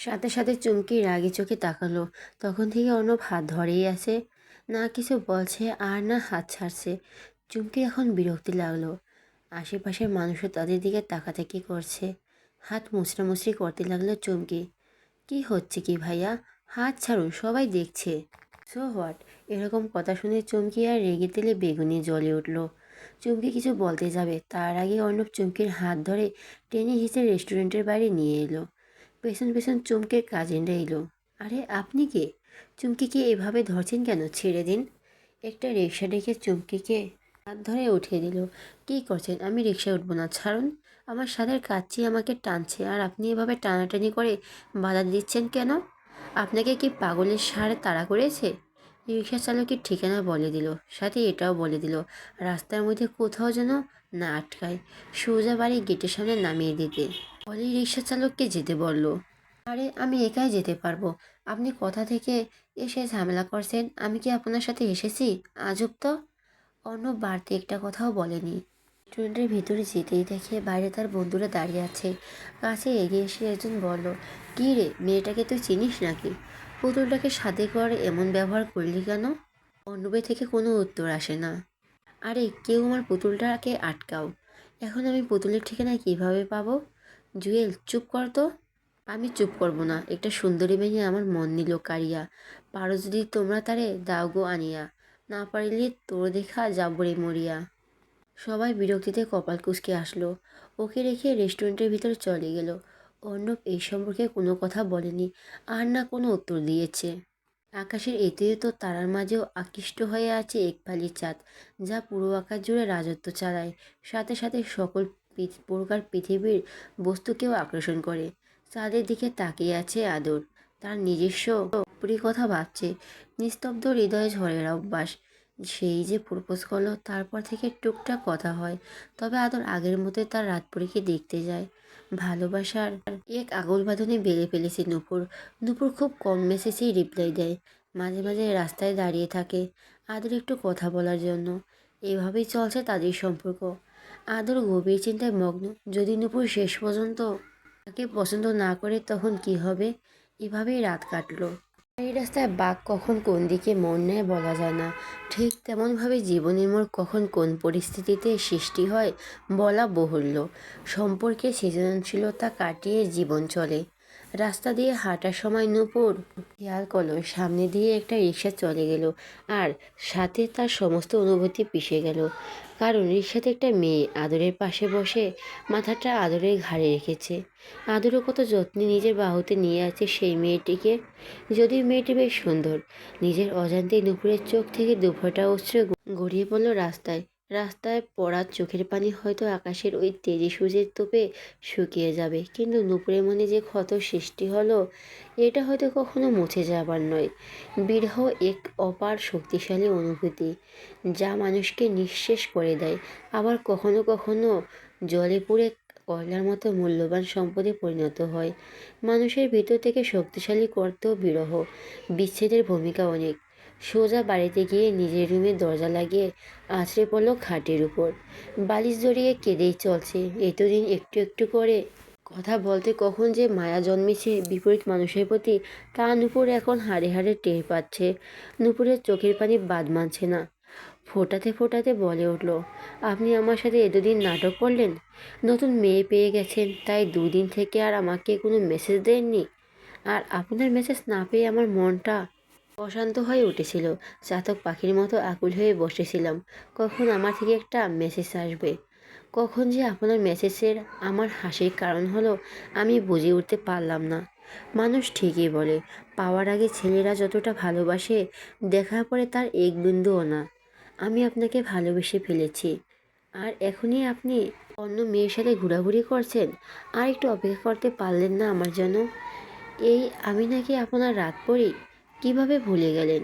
সাথে সাথে চুমকি রাগী চোখে তাকালো। তখন থেকে অর্ণব হাত ধরেই আছে, না কিছু বলছে আর না হাত ছাড়ছে। চুমকি এখন বিরক্তি লাগলো। আশেপাশের মানুষও তাদের দিকে তাকাতাকি করছে। হাত মুচড়ামুচড়ি করতে লাগলো চুমকি। কি হচ্ছে কি ভাইয়া? হাত ছাড়ুন, সবাই দেখছে। So what? এরকম কথা শুনে চুমকি আর রেগে তেলে বেগুনি জ্বলে উঠল। চুমকি কিছু বলতে যাবে তার আগে অর্ণব চুমকির হাত ধরে টেনে হিঁচড়ে রেস্টুরেন্টের বাইরে নিয়ে এলো। পেছন পেছন চুমকির কাজিনরা এলো। আরে আপনি কে? চুমকিকে এভাবে ধরছেন কেন? ছেড়ে দিন। একটা রিক্সা ডেকে চুমকিকে হাত ধরে উঠিয়ে দিল। কী করছেন? আমি রিক্সায় উঠবো না, ছাড়ুন। আমার সাথের কাচ্চি আমাকে টানছে আর আপনি এভাবে টানাটানি করে বাধা দিচ্ছেন কেন? আপনাকে কি পাগলের সারে তাড়া করেছে? রিক্সা চালকের ঠিকানা বলে দিল, সাথে এটাও বলে দিল রাস্তার মধ্যে কোথাও যেন না আটকায়, সোজা বাড়ি গেটের সামনে নামিয়ে দিতে। বলেই রিক্সা চালককে যেতে বলল। আরে আমি একাই যেতে পারবো। আপনি কোথা থেকে এসে ঝামেলা করছেন? আমি কি আপনার সাথে এসেছি? আজব তো। অর্ণব বাড়তি একটা কথাও বলেনি। রেস্টুরেন্টের ভিতরে যেতেই দেখে বাইরে তার বন্ধুরা দাঁড়িয়ে আছে। কাছে এগিয়ে এসে একজন বলল, কী রে, মেয়েটাকে তুই চিনিস নাকি? পুতুলটাকে সাথে করে এমন ব্যবহার করলি কেন? অর্ণবের থেকে কোনো উত্তর আসে না। আরে কেউ আমার পুতুলটাকে আটকাও। এখন আমি পুতুলের ঠিকানা কিভাবে পাবো? জুয়েল, চুপ কর তো। আমি চুপ করব না। একটা সুন্দরী মেয়ে আমার মন নিল কাড়িয়া। পারো যদি তোমরা তারে দাও গো আনিয়া, না পারিলে তোর দেখা যাবরে মরিয়া। সবাই বিরক্তিতে কপাল কুঁচকে আসলো। ওকে রেখে রেস্টুরেন্টের ভিতরে চলে গেল। অর্ণব এই সম্পর্কে কোনো কথা বলেনি, আর না কোনো উত্তর দিয়েছে। আকাশের এতে তো তারার মাঝেও আকৃষ্ট হয়ে আছে এক ফালি চাঁদ, যা পুরো আকাশ জুড়ে রাজত্ব চালায়। সাথে সাথে সকল প্রকার পৃথিবীর বস্তুকেও আকর্ষণ করে। চাঁদের দিকে তাকিয়ে আছে আদর। তার নিজস্ব পুরী কথা ভাবছে। নিস্তব্ধ হৃদয়ে ঝড়ের অভ্যাস। সেই যে প্রপোজ করলো তারপর থেকে টুকটাক কথা হয়। তবে আদর আগের মতোই তার রাতপুরীকে দেখতে যায়। ভালোবাসার এক আগুল বাঁধনে বেড়ে ফেলেছে নূপুর। নূপুর খুব কম মেসেজেই রিপ্লাই দেয়। মাঝে মাঝে রাস্তায় দাঁড়িয়ে থাকে আদর একটু কথা বলার জন্য। এভাবেই চলছে তাদের সম্পর্ক। আদর গভীর চিন্তায় মগ্ন। যদি নূপুর শেষ পর্যন্ত তাকে পছন্দ না করে তখন কি হবে? এভাবেই রাত কাটলো। এই রাস্তায় বাঘ কখন কোন দিকে মন নেয় বলা যায় না। ঠিক তেমনভাবে জীবনের মোড় কখন কোন পরিস্থিতিতে সৃষ্টি হয় বলা বাহুল্য। সম্পর্কে সৃজনশীলতা কাটিয়ে জীবন চলে। রাস্তা দিয়ে হাঁটার সময় নূপুর খেয়াল করলো সামনে দিয়ে একটা রিক্সা চলে গেল, আর সাথে তার সমস্ত অনুভূতি পিষে গেল। কারণ রিক্সাতে একটা মেয়ে আদরের পাশে বসে মাথাটা আদরের ঘাড়ে রেখেছে। আদরও কত যত্নে নিজের বাহুতে নিয়ে আছে সেই মেয়েটিকে। যদিও মেয়েটি বেশ সুন্দর। নিজের অজান্তেই নুপুরের চোখ থেকে দুফোঁটা অশ্রু গড়িয়ে পড়ল রাস্তায়। রাস্তায় পড়া চোখের পানি হয়তো আকাশের ওই তেজি সূর্যের তোপে শুকিয়ে যাবে, কিন্তু নুপুরের মনে যে ক্ষত সৃষ্টি হলো এটা হয়তো কখনো মুছে যাবার নয়। বিরহ এক অপার শক্তিশালী অনুভূতি, যা মানুষকে নিঃশেষ করে দেয়, আবার কখনো কখনো জলে পুড়ে কয়লার মতো মূল্যবান সম্পদে পরিণত হয়। মানুষের ভিতর থেকে শক্তিশালী করতেও বিরহ বিচ্ছেদের ভূমিকা অনেক। সোজা বাড়িতে গিয়ে নিজের রুমে দরজা লাগিয়ে আছড়ে পড়ল খাটের উপর। বালিশ জড়িয়ে কেঁদেই চলছে। এতদিন একটু একটু করে কথা বলতে কখন যে মায়া জন্মেছে বিপরীত মানুষের প্রতি, তা নূপুর এখন হাড়ে হাড়ে টের পাচ্ছে। নূপুরের চোখের পানি বাদ মানছে না। ফোটাতে ফোটাতে বলে উঠল, আপনি আমার সাথে এতদিন নাটক করলেন। নতুন মেয়ে পেয়ে গেছেন তাই দুদিন থেকে আর আমাকে কোনো মেসেজ দেননি। আর আপনার মেসেজ না পেয়ে আমার মনটা অশান্ত হয়ে উঠেছিল। চাতক পাখির মতো আকুল হয়ে বসেছিলাম কখন আমার থেকে একটা মেসেজ আসবে। কখন যে আপনার মেসেজের আমার হাসির কারণ হলো আমি বুঝে উঠতে পারলাম না। মানুষ ঠিকই বলে, পাওয়ার আগে ছেলেরা যতটা ভালোবাসে দেখার পরে তার এক বিন্দুও না। আমি আপনাকে ভালোবেসে ফেলেছি, আর এখনই আপনি অন্য মেয়ের সাথে ঘোরাঘুরি করছেন। আর একটু অপেক্ষা করতে পারলেন না আমার জন্য? এই আমি নাকি আপনার রাত পড়ি? কিভাবে ভুলে গেলেন?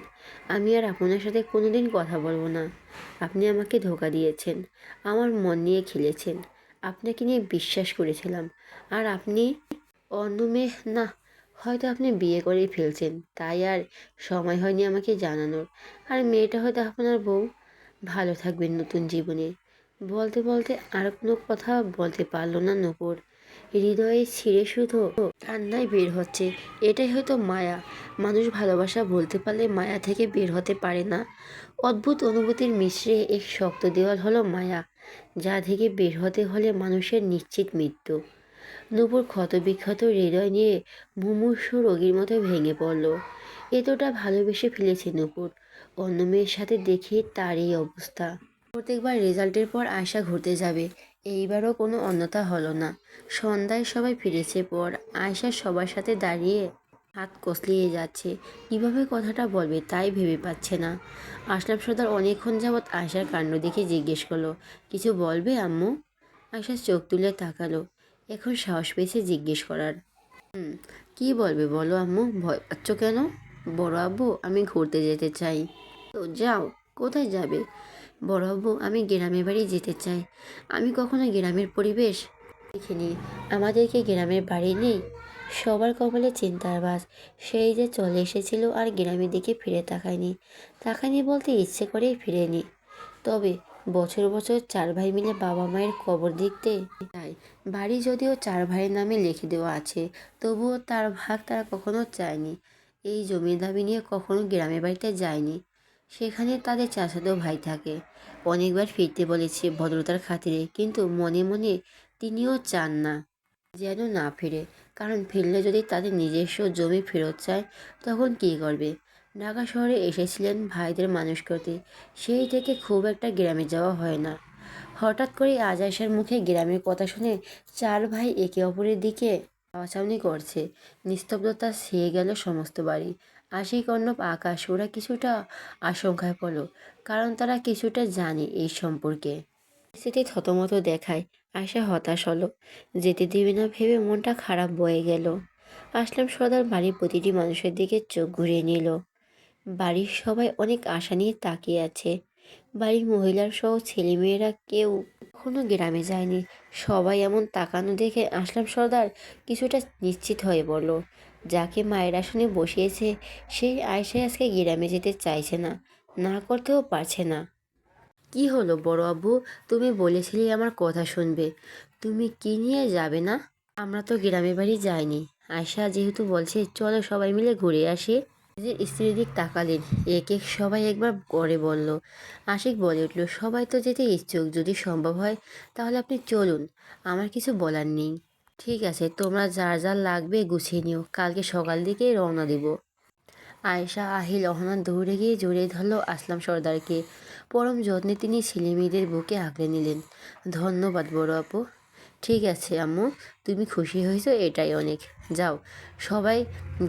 আমি আর আপনার সাথে কোনোদিন কথা বলবো না। আপনি আমাকে ধোঁকা দিয়েছেন, আমার মন নিয়ে খেলেছেন, আপনাকে নিয়ে বিশ্বাস করেছিলাম। আর আপনি অন্য মেয়ে না, হয়তো আপনি বিয়ে করেই ফেলছেন, তাই আর সময় হয়নি আমাকে জানানোর। আর মেয়েটা হয়তো আপনার বউ। ভালো থাকবেন নতুন জীবনে। বলতে বলতে আর কোনো কথা বলতে পারল না নূপুর। হৃদয়ে ছিঁড়ে শুধু কান্নাই বের হচ্ছে। এটাই হয়তো মায়া। মানুষ ভালোবাসা বলতে পারলে মায়া থেকে বের হতে পারে না। অদ্ভুত অনুভূতির মিশ্রে এক শক্ত দেওয়াল হলো মায়া, যা থেকে বের হতে হলে মানুষের নিশ্চিত মৃত্যু। নূপুর ক্ষতবিক্ষত হৃদয় নিয়ে মুমূর্ষু রোগীর মতো ভেঙে পড়ল। এতটা ভালোবেসে ফেলেছে নূপুর, অন্য মেয়ের সাথে দেখে তার এই অবস্থা। প্রত্যেকবার রেজাল্টের পর আয়শা ঘুরতে যাবে, এইবারও কোনো অন্যথা হলো না। সন্ধ্যায় সবাই ফিরেছে পর আয়শা সবার সাথে দাঁড়িয়ে হাত কসলিয়ে যাচ্ছে। কিভাবে কথাটা বলবে তাই ভেবে পাচ্ছে না। আশরাফ সর্দার অনেকক্ষণ যাবৎ আয়শার কাণ্ড দেখে জিজ্ঞেস করলো, কিছু বলবে আম্মু? আয়শা চোখ তুলে তাকালো, এখন সাহস পেয়েছে জিজ্ঞেস করার। হুম, কি বলবে বলো আম্মু, ভয় পাচ্ছ কেন? বড় আব্বু, আমি ঘুরতে যেতে চাই। তো যাও, কোথায় যাবে? বড় আব্বু, আমি গ্রামের বাড়ি যেতে চাই। আমি কখনো গ্রামের পরিবেশ দেখিনি। আমাদেরকে গ্রামের বাড়ি নেই। সবার কপালে চিন্তার বাস। সেই যে চলে এসেছিল আর গ্রামের দিকে ফিরে তাকায়নি। তাকায়নি বলতে ইচ্ছে করেই ফিরেনি। তবে বছর বছর চার ভাই মিলে বাবা মায়ের কবর দেখতে যায়। বাড়ি যদিও চার ভাইয়ের নামে লিখে দেওয়া আছে, তবুও তার ভাগ তারা কখনো চায়নি। এই জমির দাবি নিয়ে কখনো গ্রামের বাড়িতে যায়নি। সেখানে তাদের চাচাতো ভাই থাকে। অনেকবার ফিরতে বলেছে ভদ্রতার খাতিরে, কিন্তু মনে মনে তিনিও চান না যেন না ফিরে। কারণ ফিরলে যদি তাদের নিজস্ব জমি ফেরত চায়, তখন কী করবে? ঢাকা শহরে এসেছিলেন ভাইদের মানুষ করতে, সেই থেকে খুব একটা গ্রামে যাওয়া হয় না। হঠাৎ করে আজ আয়শার মুখে গ্রামের কথা শুনে চার ভাই একে অপরের দিকে চাওয়াচাওনি করছে। নিস্তব্ধতা ছেয়ে গেল সমস্ত বাড়ি। আশিক, অর্ণব, আকাশ ওরা কিছুটা আশঙ্কায় পড়ল, কারণ তারা কিছুটা জানে এই সম্পর্কে। পরিস্থিতি থতমত দেখায়। আয়শা হতাশ হলো, যেতে দিবে না ভেবে মনটা খারাপ বয়ে গেল। আসলাম সর্দার বাড়ির প্রতিটি মানুষের দিকে চোখ ঘুরিয়ে নিল। বাড়ির সবাই অনেক আশা নিয়ে তাকিয়ে আছে। বাড়ির মহিলার সহ ছেলেমেয়েরা কেউ কখনো গ্রামে যায়নি। সবাই এমন তাকানো দেখে আসলাম সর্দার কিছুটা নিশ্চিত হয়ে পড়ল। যাকে মায়ের আসনে বসিয়েছে সেই আয়সায় আজকে গ্রামে যেতে চাইছে না, না করতেও পারছে না। কি হলো বড় আব্বু, তুমি বলেছিলে আমার কথা শুনবে, তুমি কি নিয়ে যাবে না? আমরা তো গ্রামের বাড়ি যাইনি। আয়শা যেহেতু বলছে চলো সবাই মিলে ঘুরে আসি। নিজের স্ত্রীর দিক তাকালেন, এক এক সবাই একবার করে বলল। আশিক বলে উঠল, সবাই তো যেতে ইচ্ছুক, যদি সম্ভব হয় তাহলে আপনি চলুন, আমার কিছু বলার নেই। ঠিক আছে, তোমরা যার যার লাগবে গুছিয়ে নিও, কালকে সকাল দিকে রওনা দেব। আয়েশা আহিল অহনা দৌড়ে গিয়ে জড়িয়ে ধরল আসলাম সর্দারকে। পরম যত্নে তিনি ছেলে মেয়েদের বুকে আঁকড়ে নিলেন। ধন্যবাদ বড় আপু। ঠিক আছে আম্মু, তুমি খুশি হয়েছো এটাই অনেক। যাও, সবাই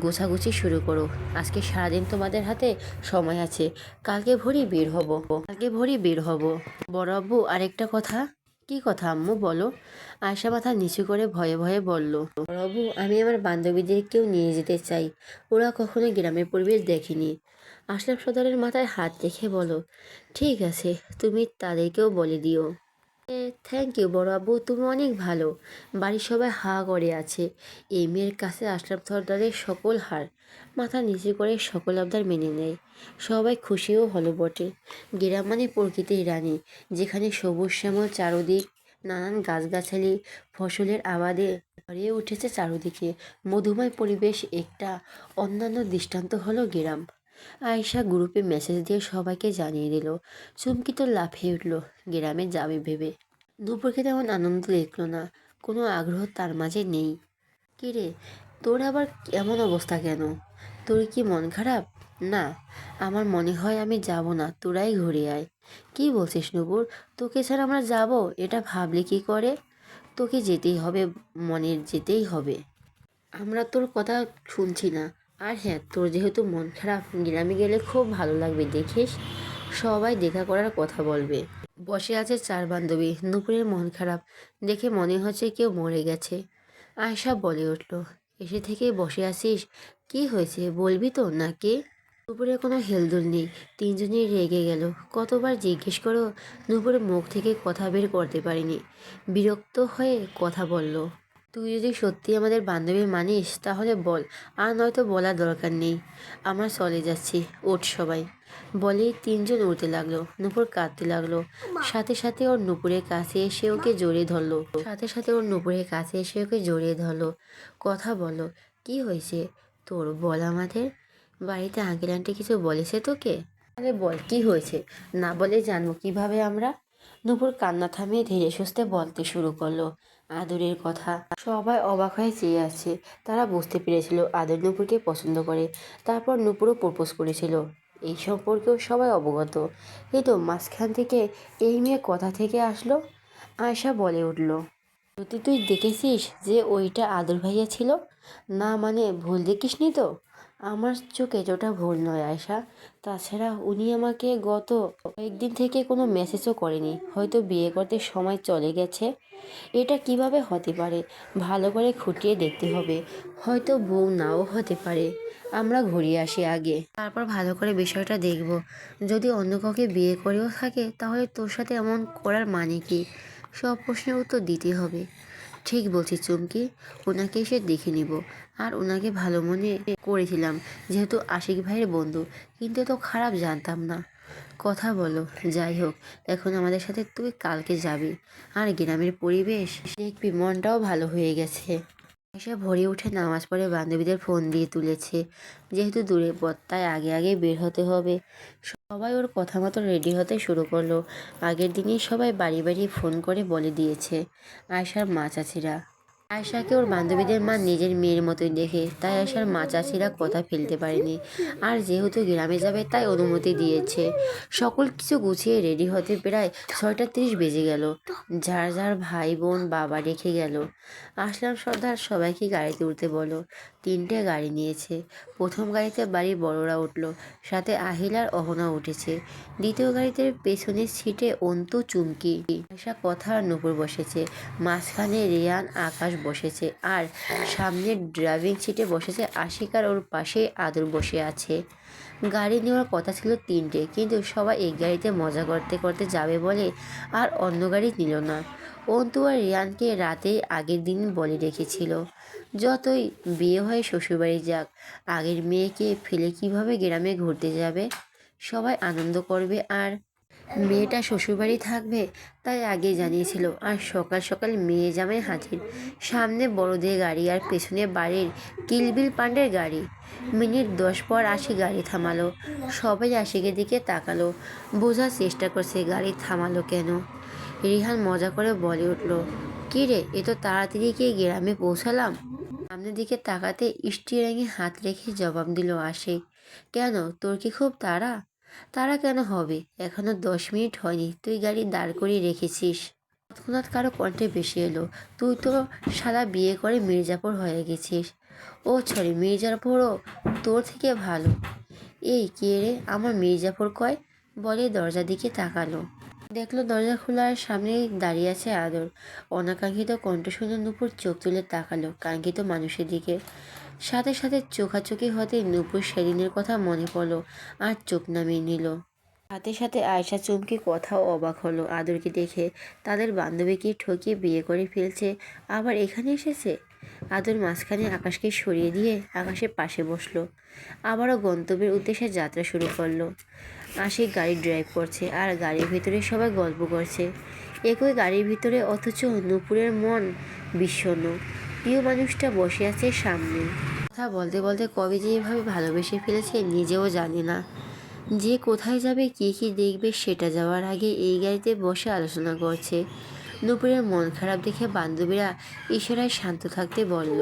গোছাগুছি শুরু করো। আজকে সারাদিন তোমাদের হাতে সময় আছে। কালকে ভোরই বের হব। বড় আব্বু, আরেকটা কথা। কি কথা আম্মু, বলো। আয়শা মাথা নিচু করে ভয়ে ভয়ে বলল, বড় আব্বু, আমি আমার বান্ধবীদেরকেও নিয়ে যেতে চাই। ওরা কখনো গ্রামের পরিবেশ দেখেনি। আশরাফ সর্দারের মাথায় হাত রেখে বলো, ঠিক আছে, তুমি তাদেরকেও বলে দিও। থ্যাংক ইউ বড় আব্বু, তুমি অনেক ভালো। বাড়ির সবাই হা করে আছে। এই মেয়ের কাছে আশরাফ সর্দারের সকল হার। মাথা নিচু করে সকল আবদার মেনে নেয়। সবাই খুশিও হলো বটে। গ্রাম মানে প্রকৃতির রানী, যেখানে সবুজ শ্যামল চারদিক, নানান গাছগাছালি, ফসলের আবাদে ভরিয়ে উঠেছে চারদিকে। মধুময় পরিবেশ একটা অন্যান্য দৃষ্টান্ত হলো গ্রাম। আয়েশা গ্রুপে মেসেজ দিয়ে সবাইকে জানিয়ে দিল। চুমকি তো লাফিয়ে উঠল গ্রামে যাবে ভেবে। দুপুরকে তেমন আনন্দ দেখল না, কোনো আগ্রহ তার মাঝে নেই। কিরে, তোর আবার এমন অবস্থা কেন? তোর কি মন খারাপ? না, আমার মনে হয় আমি যাব না, তোরাই ঘুরে আয়। কি বলছিস নূপুর, তোকে ছাড়া আমরা যাব? এটা ভাবলি কি করে? তোকে যেতেই হবে, মনের যেতেই হবে। আমরা তোর কথা শুনছি না। আর হ্যাঁ, তোর যেহেতু মন খারাপ, গ্রামে গেলে খুব ভালো লাগবে দেখিস। সবাই দেখা করার কথা বলবে। বসে আছে চার বান্ধবী। নূপুরের মন খারাপ দেখে মনে হচ্ছে কেউ মরে গেছে। আয়শা বলে উঠল, এসে থেকে বসে আছিস, কি হয়েছে বলবি তো নাকি? নূপুরের কোনো হেলদোল নেই। তিনজনেই রেগে গেল। কতবার জিজ্ঞেস করো, নূপুরের মুখ থেকে কথা বের করতে পারিনি। বিরক্ত হয়ে কথা বলল, তুই যদি সত্যি আমাদের বান্ধবী মানিস তাহলে বল, আর নয়তো বলার দরকার নেই। আমরা চলে যাচ্ছি, ওঠ সবাই। বলেই তিনজন উঠতে লাগলো। নূপুর কাঁদতে লাগলো। সাথে সাথে ওর নূপুরের কাছে এসে ওকে জড়িয়ে ধরলো। কথা বলো, কি হয়েছে তোর, বল আমাদের। বাড়িতে আঙ্কেল আন্টি কিছু বলেছে তোকে? আরে বল কি হয়েছে, না বলে জানবো কিভাবে আমরা। নূপুর কান্না থামিয়ে ধীরে সুস্থে বলতে শুরু করলো আদরের কথা। সবাই অবাক হয়ে চেয়ে আছে। তারা বুঝতে পেরেছিল আদর নূপুরকে পছন্দ করে। তারপর নূপুরও প্রপোজ করেছিল। এই সম্পর্কেও সবাই অবগত। এই তো মাঝখান থেকে এই মেয়ে কথা থেকে আসলো। আয়শা বলে উঠল, সত্যি তুই দেখেছিস যে ওইটা আদর ভাইয়া ছিল? না মানে ভুল দেখিসনি তো? আমার চোখে ওটা ভুল নয় আয়শা। তাছাড়া উনি আমাকে গত কয়েকদিন থেকে কোনো মেসেজও করেনি, হয়তো বিয়ে করতে সময় চলে গেছে। এটা কিভাবে হতে পারে, ভালো করে খুঁটিয়ে দেখতে হবে। হয়তো বউ নাও হতে পারে। আমরা ঘুরিয়ে আসি আগে, তারপর ভালো করে বিষয়টা দেখব। যদি অন্য কাউকে বিয়ে করেও থাকে তাহলে তোর সাথে এমন করার মানে কি? সব প্রশ্নের উত্তর দিতে হবে। ঠিক বলছি চুমকি, ওনাকে এসে দেখে নিব। আর ওনাকে ভালো মনে করেছিলাম, যেহেতু আশিক ভাইয়ের বন্ধু, কিন্তু তো খারাপ জানতাম না। কথা বলো। যাই হোক, এখন আমাদের সাথে তুই কালকে যাবি। আর গ্রামের পরিবেশ দেখবি, মনটাও ভালো হয়ে গেছে। এসে ভোরে উঠে নামাজ পড়ে বান্ধবীদের ফোন দিয়ে তুলেছে। যেহেতু দূরে পথ তাই আগে আগে বের হতে হবে। সবাই ওর কথা মতো রেডি হতে শুরু করলো। আগের দিনই সবাই বাড়ি বাড়ি ফোন করে বলে দিয়েছে আয়শার মা চাচিরা। আয়শাকে ওর বান্ধবীদের মা নিজের মেয়ের মতোই দেখে, তাই আয়শার মা চাচিরা কথা ফেলতে পারেনি। আর যেহেতু গ্রামে যাবে তাই অনুমতি দিয়েছে। সকল কিছু গুছিয়ে রেডি হতে প্রায় 6:30 বেজে গেল। যার যার ভাই বোন বাবা রেখে গেল। আসলাম সর্দার সবাইকে গাড়িতে উঠতে বলো। 3টে গাড়ি নিয়েছে। প্রথম গাড়িতে বাড়ির বড়রা উঠলো, সাথে আহিল আর অহনা উঠেছে। দ্বিতীয় গাড়িতে পেছনের সিটে অন্তু চুমকি আয়শা কথা আর নূপুর বসেছে। মাঝখানে রেয়ান আকাশ বসেছে। আর সামনের ড্রাইভিং সিটে বসেছে আশিক, আর ওর পাশে আদর বসে আছে। গাড়ি নেওয়ার কথা ছিল 3টে, কিন্তু সবাই এক গাড়িতে মজা করতে করতে যাবে বলে আর অন্য গাড়ি নিল না। অন্তু আর রিয়ানকে রাতে আগের দিন বলে রেখেছিল, যতই বিয়ে হয়ে শ্বশুরবাড়ি যাক, আগের মেয়েকে ফেলে কিভাবে গ্রামে ঘুরতে যাবে। সবাই আনন্দ করবে আর মেয়েটা শ্বশুরবাড়ি থাকবে, তাই আগে জানিয়েছিল। আর সকাল সকাল মেয়ে জামাই হাজির। সামনে বড়দের গাড়ি আর পেছনে বাড়ির কিলবিল পান্ডের গাড়ি। মিনিট 10 পর আশি গাড়ি থামালো। সবাই আশিকের দিকে তাকালো, বোঝার চেষ্টা করছে গাড়ি থামালো কেন। রিহান মজা করে বলে উঠল, কী রে, এত তাড়াতাড়ি কি গ্রামে পৌঁছালাম? সামনের দিকে তাকাতে স্টিয়ারিংয়ে হাত রেখে জবাব দিল আশিক, কেন তোর কি খুব তাড়া? তাড়া কেন হবে, এখনো 10 মিনিট হয়নি, তুই গাড়ি দাঁড় করিয়ে রেখেছিস। তৎক্ষণাৎ কারো কণ্ঠে ভেসে এলো, তুই তো শালা বিয়ে করে মির্জাপুর হয়ে গেছিস। ও সরি, মির্জাপুরও তোর থেকে ভালো। এই কে রে, আমার মির্জাপুর কয়? বলে দরজার দিকে তাকালো। দেখলো দরজা খোলা আর সামনে দাঁড়িয়ে আছে আদর। অনাকাঙ্ক্ষিত কণ্ঠ শুনে নূপুর চোখ তুলে তাকালো কাঙ্ক্ষিত মানুষের দিকে। সাথে সাথে চোখাচোখি হতে নূপুর সেদিনের কথা মনে পড়লো আর চোখ নামিয়ে নিল। সাথে সাথে আয়শা চুমকি কথাও অবাক হলো আদরকে দেখে। তাদের বান্ধবীকে ঠকিয়ে বিয়ে করে ফেলছে, আবার এখানে এসেছে। আদর মাঝখানে আকাশকে সরিয়ে দিয়ে আকাশের পাশে বসলো। আবারও গন্তব্যের উদ্দেশ্যে যাত্রা শুরু করলো। আশিক গাড়ি ড্রাইভ করছে আর গাড়ির ভিতরে সবাই গল্প করছে। একই গাড়ির ভিতরে, অথচ নূপুরের মন বিষণ্ণ। প্রিয় মানুষটা বসে আছে সামনে। কথা বলতে বলতে কবে যে এভাবে ভালোবেসে ফেলেছে নিজেও জানে না। যে কোথায় যাবে, কী কী দেখবে, সেটা যাওয়ার আগে এই গাড়িতে বসে আলোচনা করছে। নূপুরের মন খারাপ দেখে বান্ধবীরা ইশারায় শান্ত থাকতে বলল।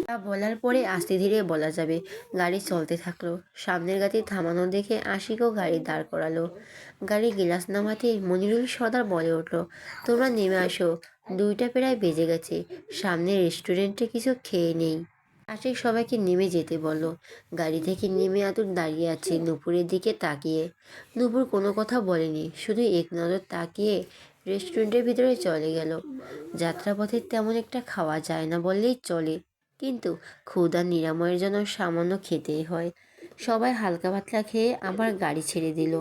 তা বলার পরে আস্তে ধীরে বলা যাবে। গাড়ি চলতে থাকলো। সামনের গাড়ি থামানো দেখে আশিকও গাড়ি দাঁড় করালো। গাড়ি গ্লাস নামাতে মনিরুল সর্দার বলে উঠল, তোমরা নেমে আসো, 2টা প্রায় বেজে গেছে, সামনের রেস্টুরেন্টে কিছু খেয়ে নেই। আশিক সবাইকে নেমে যেতে বলল। গাড়ি থেকে নেমে আতুর দাঁড়িয়ে আছে নূপুরের দিকে তাকিয়ে। নূপুর কোনো কথা বলেনি, শুধু এক নজর তাকিয়ে রেস্টুরেন্টের ভিতরে চলে গেল। যাত্রাপথে তেমন একটা খাওয়া যায় না বললেই চলে, কিন্তু ক্ষুধা নিরাময়ের জন্য সামান্য খেতেই হয়। সবাই হালকা পাতলা খেয়ে আবার গাড়ি ছেড়ে দিল।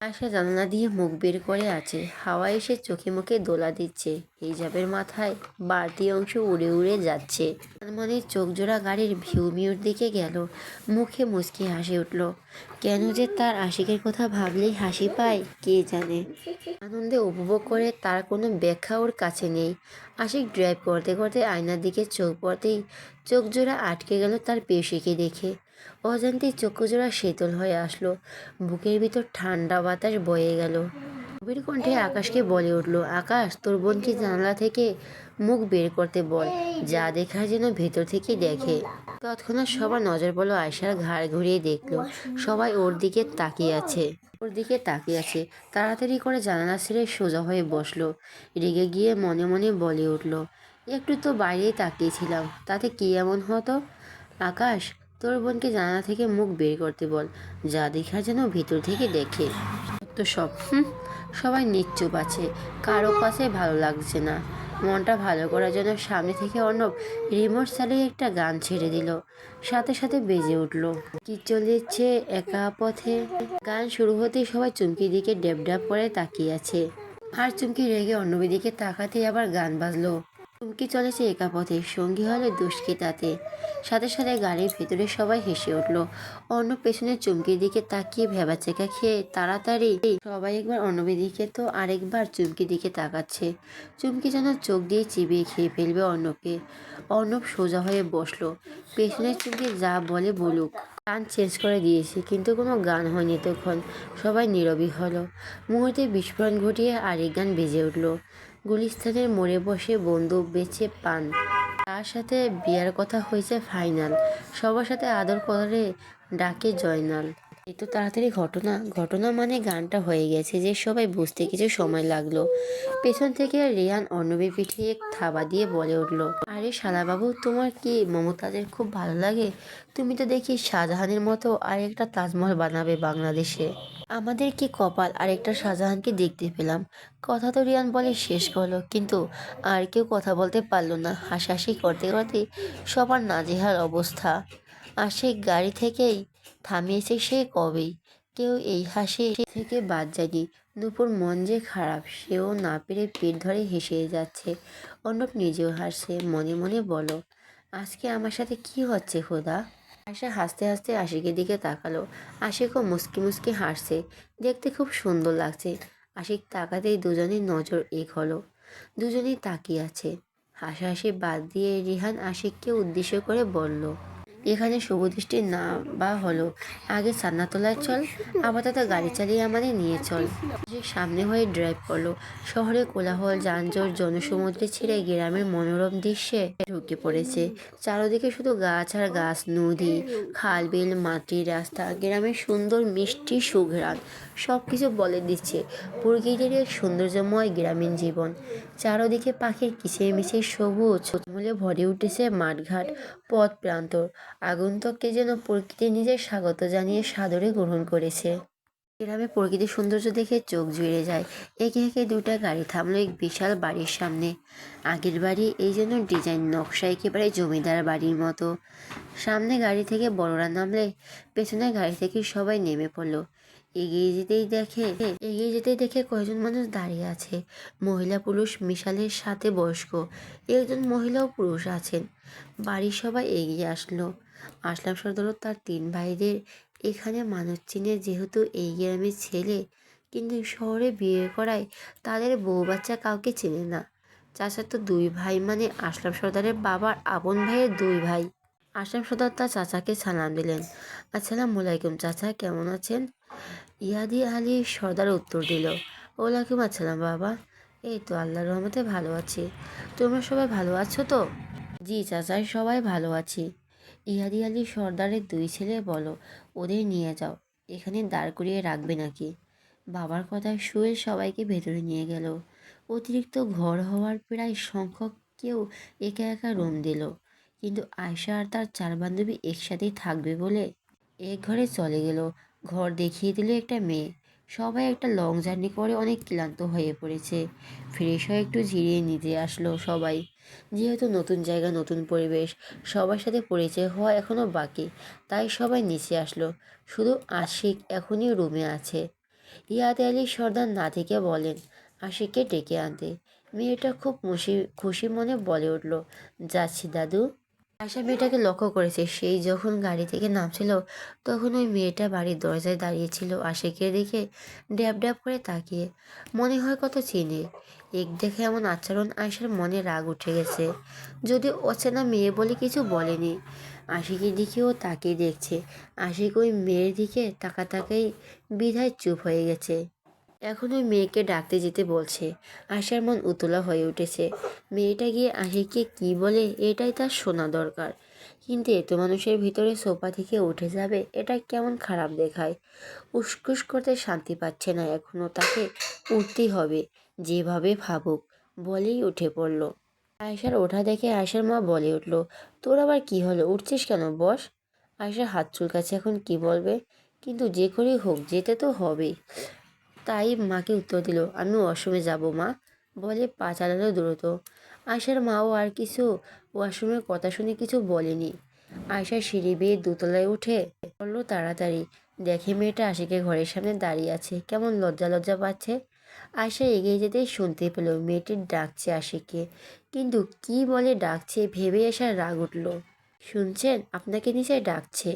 আশা জানালা দিয়ে মুখ বের করে আছে, হাওয়া এসে চোখে মুখে দোলা দিচ্ছে, হিজাবের মাথায় বাড়তি অংশ উড়ে উড়ে যাচ্ছে। আনমনির চোখ জোড়া গাড়ির ভিউ মিউর দিকে গেল, মুখে মুচকি হাসি উঠল। কেন যে তার আশিকের কথা ভাবলেই হাসি পায় কে জানে। আনন্দে উপভোগ করে তার কোনো ব্যাখ্যা ওর কাছে নেই। আশিক ড্রাইভ করতে করতে আয়নার দিকে চোখ পড়তেই চোখ জোড়া আটকে গেল তার পেশিকে দেখে। অজান্তেই চক্ষুজোড়া শীতল হয়ে আসলো, বুকের ভিতর ঠান্ডা বাতাস বয়ে গেল। গভীর কণ্ঠে আকাশকে বলে উঠল, আকাশ তোর বোনকে জানালা থেকে মুখ বের করতে বল, যা দেখার যেন ভেতর থেকে দেখে। তৎক্ষণাৎ সবার নজর পড়ল আয়শার ঘাড় ঘুরিয়ে দেখলো, সবাই ওর দিকে তাকিয়ে আছে। তাড়াতাড়ি করে জানালা ছেড়ে সোজা হয়ে বসলো। রেগে গিয়ে মনে মনে বলে উঠল, একটু তো বাইরেই তাকিয়েছিলাম, তাতে কি এমন হতো। আকাশ তোর বোনকে জানালা থেকে মুখ বের করতে বল, যা দেখার যেন ভিতর থেকে দেখে। তো সব সবাই নিশ্চুপ আছে, কারো কাছে ভালো লাগছে না। মনটা ভালো করার জন্য সামনে থেকে অর্ণব রিমোট চালিয়ে একটা গান ছেড়ে দিল। সাথে সাথে বেজে উঠল, কি চলেছে একা পথে। গান শুরু হতেই সবাই চুমকির দিকে ডেব ডেব করে তাকিয়ে আছে। আর চুমকি রেগে অর্ণবের দিকে তাকাতেই আবার গান বাজলো। চুমকি চলেছে একা পথে, সঙ্গী হলে দুষ্কৃতাতে। সাথে সাথে গাড়ির ভেতরে সবাই হেসে উঠল। অর্ণব পেছনে চুমকির দিকে তাকিয়ে ভেবাচেকা খেয়ে তাড়াতাড়ি সবাই একবার অর্ণবের দিকে তো আরেকবার চুমকির দিকে তাকাচ্ছে। চুমকি যেন চোখ দিয়ে চিবিয়ে খেয়ে ফেলবে অর্ণবকে। অর্ণব সোজা হয়ে বসলো। পেছনে চুমকি যা বলে বলুক, গান চেঞ্জ করে দিয়েছে, কিন্তু কোনো গান হয়নি তখন। সবাই নীরবই হলো। মুহূর্তে বিস্ফোরণ ঘটিয়ে আরেক গান বেজে উঠল। গুলিস্তানের মোড়ে বসে বন্দুক বেচে পান, তার সাথে বিয়ার কথা হয়েছে ফাইনাল, সবার সাথে আদর করে ডাকে জয়নাল। এত তাড়াতাড়ি ঘটনা মানে গানটা হয়ে গেছে যে সবাই বুঝতে কিছু সময় লাগলো। পেছন থেকে রেহান অর্ণবের পিঠে এক থাবা দিয়ে বলে উঠলো, আরে শালাবাবু, তোমার কি মমতাজের খুব ভালো লাগে? তুমি তো দেখি শাহজাহানের মতো আরেকটা তাজমহল বানাবে বাংলাদেশে। আমাদের কি কপাল আরেকটা শাহজাহানকে দেখতে পেলাম। কথা তো রিয়ান বলে শেষ করলো, কিন্তু আর কেউ কথা বলতে পারলো না। হাসাহাসি করতে করতে সবার নাজেহাল অবস্থা। আশিক গাড়ি থেকেই থামিয়েছে সে কবেই, কেউ এই হাসি থেকে বাদ যায়নি। নূপুর মন যে খারাপ, সেও না পেরে পেট ধরে হেসে যাচ্ছে। অর্ণব নিজেও হাসছে, মনে মনে বলো, আজকে আমার সাথে কি হচ্ছে খোদা। আয়শা হাসতে হাসতে আশিকের দিকে তাকালো। আশিকও মুচকি মুচকি হাসছে, দেখতে খুব সুন্দর লাগছে। আশিক তাকাতেই দুজনের নজর এক হলো। দুজনেই তাকিয়ে আছে। হাসাহাসি বাদ দিয়ে রিহান আশিককে উদ্দেশ্য করে বলল, এখানে শুভদৃষ্টি না বা হলো, আগে সান্নাতলায় চল, আপাতত গাড়ি চালিয়ে আমাদের নিয়ে চল। যে সামনে হয়ে ড্রাইভ করলো। শহরে কোলাহল যানজট জনসমুদ্রে ছেড়ে গ্রামের মনোরম দৃশ্যে ঢুকে পড়েছে। চারদিকে শুধু গাছ আর গাছ, নদী, খাল বিল, মাটির রাস্তা, গ্রামের সুন্দর মিষ্টি সুঘ্রাণ সব কিছু বলে দিচ্ছে প্রকৃতির এক সৌন্দর্যময় গ্রামীণ জীবন। চারদিকে পাখির কিচিরমিচির সবুজ মূলে ভরে উঠেছে মাঠঘাট, পথ প্রান্তর। আগন্তুককে যেন প্রকৃতি নিজের স্বাগত জানিয়ে সাদরে গ্রহণ করেছে। গ্রামে প্রকৃতির সৌন্দর্য দেখে চোখ জুড়ে যায়। একে একে দুটা গাড়ি থামলো এক বিশাল বাড়ির সামনে। আগের বাড়ি, এই জন্য ডিজাইন নকশা একেবারে জমিদার বাড়ির মতো। সামনে গাড়ি থেকে বড়রা নামলে পেছনের গাড়ি থেকে সবাই নেমে পড়লো। এগিয়ে যেতেই দেখে কয়েকজন মানুষ দাঁড়িয়ে আছে, মহিলা পুরুষ মিশালের সাথে বয়স্ক। একজন মহিলা ও পুরুষ আছেন। বাড়ির সবাই এগিয়ে আসলো। আসলাম সর্দার ও তার 3 ভাইদের এখানে মানুষ চিনে, যেহেতু এই গ্রামের ছেলে, কিন্তু শহরে বিয়ে করায় তাদের বউ বাচ্চা কাউকে চেনে না। চাচার তো 2 ভাই, মানে আসলাম সর্দারের বাবার আপন ভাইয়ের 2 ভাই। আসলাম সর্দার তার চাচাকে সালাম দিলেন। আসসালামু আলাইকুম চাচা, কেমন আছেন? ইয়াদি আলী সর্দার উত্তর দিল, ওয়ালাইকুম আসসালাম বাবা, এই তো আল্লাহর রহমতে ভালো আছি। তোমরা সবাই ভালো আছো তো? জি চাচা, সবাই ভালো আছি। ইহাদি আলী সর্দারের 2 ছেলে বলো, ওদের নিয়ে যাও, এখানে দাঁড় করিয়ে রাখবে নাকি? বাবার কথায় শুয়ে সবাইকে ভেতরে নিয়ে গেল। অতিরিক্ত ঘর হওয়ার প্রায় সংখ্যক কেউ একা একা রুম দিল, কিন্তু আয়শা আর তার 4 বান্ধবী একসাথেই থাকবে বলে এক ঘরে চলে গেল। ঘর দেখিয়ে দিল একটা মেয়ে। সবাই একটা লং জার্নি করে অনেক ক্লান্ত হয়ে পড়েছে। ফ্রেশ হয়ে একটু জিরিয়ে নিতে আসলো সবাই। যেহেতু নতুন জায়গা, নতুন পরিবেশ, সবার সাথে পরিচয় হওয়া এখনও বাকি, তাই সবাই নিচে আসলো। শুধু আশিক এখনই রুমে আছে। ইয়াদ আলী সর্দার না থেকে বলেন আশিককে ডেকে আনতে। মেয়েটা খুব খুশি মনে বলে উঠল, যাচ্ছি দাদু। আশা মেয়েটাকে লক্ষ্য করেছে। সেই যখন গাড়ি থেকে নামছিল তখন ওই মেয়েটা বাড়ির দরজায় দাঁড়িয়েছিল আশিকের দিকে ড্যাব ড্যাব করে তাকিয়ে। মনে হয় কত চিনে। এক দেখে এমন আচরণ আয়সার মনে রাগ উঠে গেছে। যদি অচেনা মেয়ে বলে কিছু বলেনি। আশিকের দিকেও তাকিয়ে দেখছে। আশিক ওই মেয়ের দিকে তাকাই বিধায় চুপ হয়ে গেছে। এখন ওই মেয়েকে ডাকতে যেতে বলছে। আশার মন উতলা হয়ে উঠেছে। মেয়েটা গিয়ে আশিককে কি বলে এটাই তার শোনা দরকার। কিন্তু এত মানুষের ভিতরে সোফা থেকে উঠে যাবে, এটা কেমন খারাপ দেখায়। উসকুস করতে শান্তি পাচ্ছে না এখনও। তাকে উঠতেই হবে, যেভাবে ভাবুক। বলেই উঠে পড়ল। আয়সার ওঠা দেখে আয়সার মা বলে উঠল, তোর আবার কি হলো, উঠছিস কেন, বস। আয়সার হাত চুলকাচ্ছে, এখন কি বলবে। কিন্তু যে করেই হোক যেতে তো হবেই। তাই মাকে উত্তর দিল, আমি ওয়াশরুমে যাব মা, বলে পা চালালো দ্রুত। আয়সার মাও আর কিছু ওয়াশরুমের কথা শুনে কিছু বলেনি। আয়সা সিঁড়ি বেয়ে দোতলায় উঠে পড়লো তাড়াতাড়ি। দেখে মেয়েটা আশিকের ঘরের সামনে দাঁড়িয়ে আছে, কেমন লজ্জা লজ্জা পাচ্ছে। আয়সা এগিয়ে যেতেই শুনতে পেল মেয়েটির ডাকছে আশিককে। কিন্তু কি বলে ডাকছে ভেবে আসার রাগ উঠল। শুনছেন, আপনাকে নিচে ডাকছে।